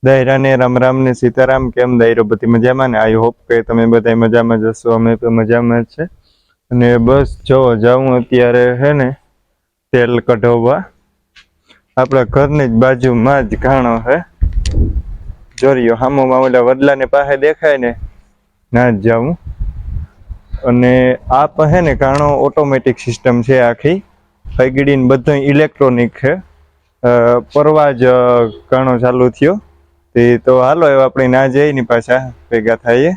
દાયરાને રામ રામ ને સીતારામ. કેમ દાયરો બધી મજામાં ને? આઈ હોપ કે તમે બધા મજામાં જ હશો. અમે તો મજામાં જ છે. અને બસ જો જાઉં અત્યારે હે ને તેલ કઢાવવા. આપણા ઘરની જ બાજુમાં જ ઘાણો હે જોરિયો હામોમાં ઓલા વડલાને પાસે દેખાય ને ના જ જાઉં. અને આ હે ને ઘાણો ઓટોમેટિક સિસ્ટમ છે આખી ફૈગડીને બધું ઇલેક્ટ્રોનિક છે. પરવા જ ઘાણો ચાલુ થયો તો હાલો હવે આપણે ના જઈ ને પાછા ભેગા થઈએ.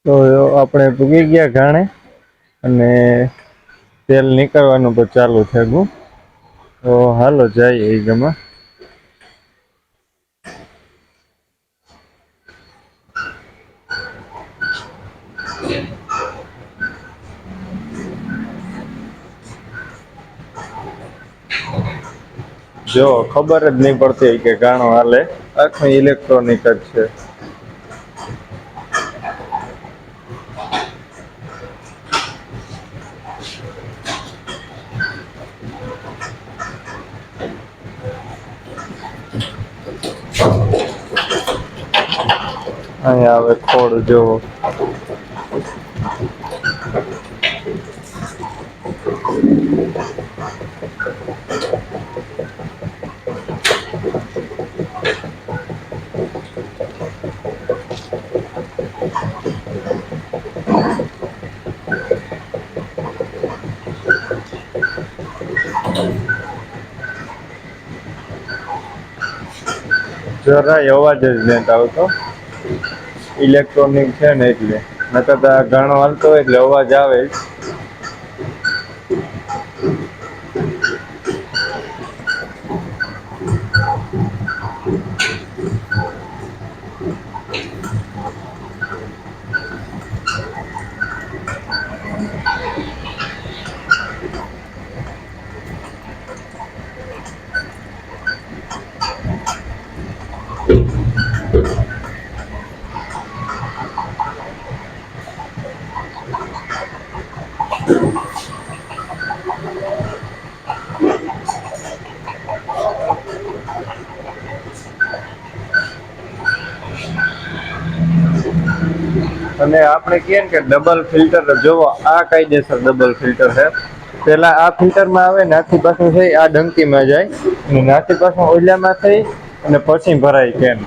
તો આપણે ભૂગી ગયા ઘાણે અને તેલ નીકળવાનું તો ચાલુ થયું. તો હાલો જાય એ ગમાં. જો ખબર જ નહી પડતી કે ઘાણો હાલે આખું ઇલેક્ટ્રોનિક જ છે. અહીંયા હવે ખોડ જોવો. જરાય અવાજ જ નથી આવતો. ઇલેક્ટ્રોનિક છે ને એટલે નકર તો ઘાણો હાલતો હોય એટલે અવાજ આવે જ. અને આપણે કહીએ કે ડબલ ફિલ્ટર જોવો આ કાયદેસર ડબલ ફિલ્ટર છે. પેલા આ ફિલ્ટર માં આવે નાથી પાછું થઈ આ ડંકી માં જાય નાથી પાછું ઓલિયામાં થઈ અને પછી ભરાય કેમ.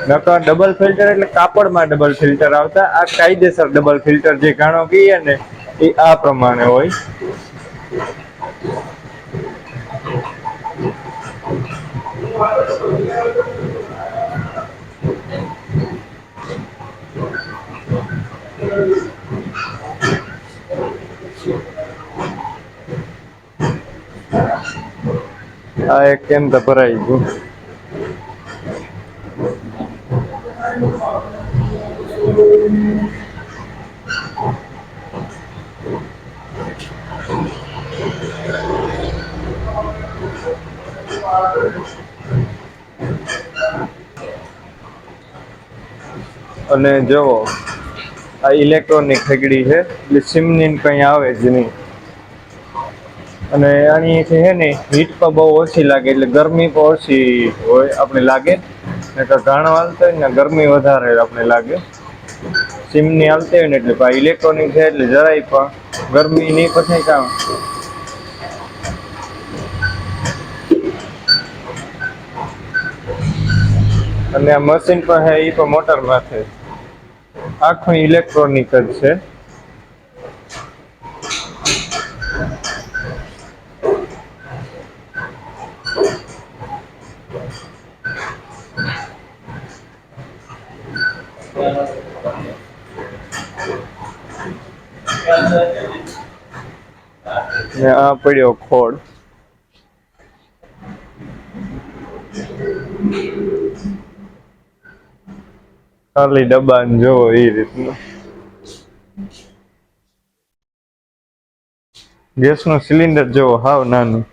નકર ડબલ ફિલ્ટર એટલે કાપડમાં ડબલ ફિલ્ટર આવતા. આ કાયદેસર ડબલ ફિલ્ટર જે ઘાણો કએ ને એ આ પ્રમાણે હોય. હા એક કેમ તો ભરાય ગયું. અને જોવો આ ઇલેક્ટ્રોનિક સગડી છે એટલે સિમની કઈ આવે જ નહી. અને આની છે હે ને હીટ તો બહુ ઓછી લાગે એટલે ગરમી પણ ઓછી હોય આપણે લાગે. ઘાણો હાલતો હોય ને ગરમી વધારે આપને લાગે. ચીમની આવતી હોય ને એટલે ઇલેક્ટ્રોનિક છે એટલે જરાય પણ ગરમી નહી પછી કામ. અને આ મશીન પણ હે એ પણ મોટર માં છે. આખું ઇલેક્ટ્રોનિક જ છે. ને આ પડ્યો ખોળ. ખાલી ડબ્બાને જોવો એ રીતનું. ગેસ નું સિલિન્ડર જોવો હાવ નાનું.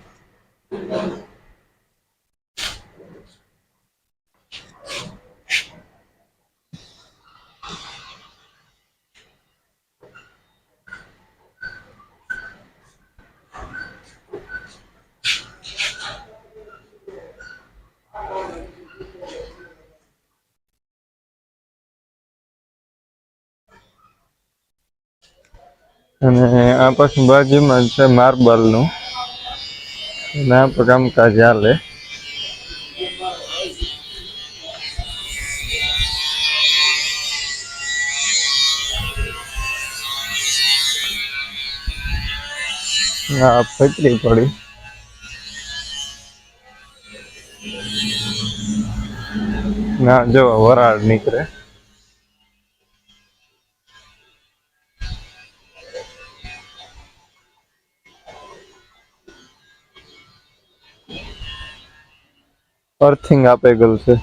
અને આ પાછું બાજુમાં છે માર્બલનું, અને આ પર કામકાજ હાલે. હા, ફતરી પડી. ના, જો વરાળ નીકળે. અર્થિંગ આપે ગયેલ છે.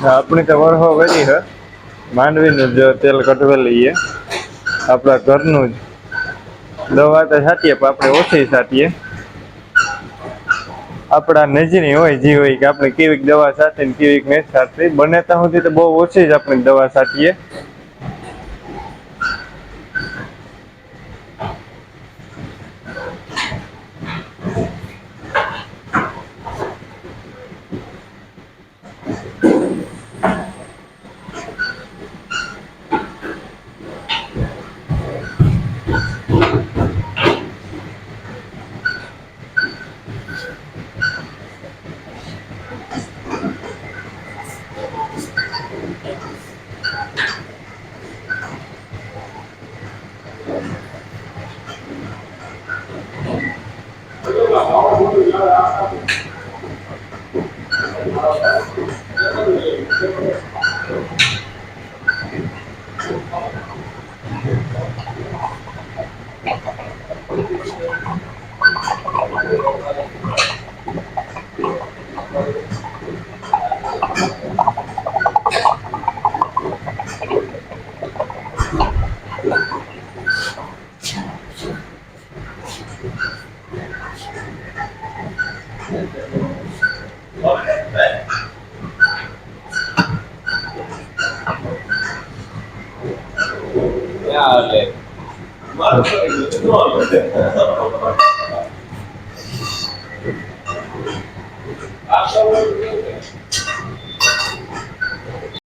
આપણી તો વરહો વરી હે. માંડવીનું જ તેલ કટવે લઈએ, આપણા ઘરનું જ. દવા તો છાંટીએ પણ આપણે ઓછી છાંટીએ. આપડા નજરે હોય જે હોય કે આપણે કેવીક દવા છાંટી ને કેવીક નહી છાંટવી. બને ત્યાં સુધી તો બહુ ઓછી જ આપણે દવા છાંટીએ.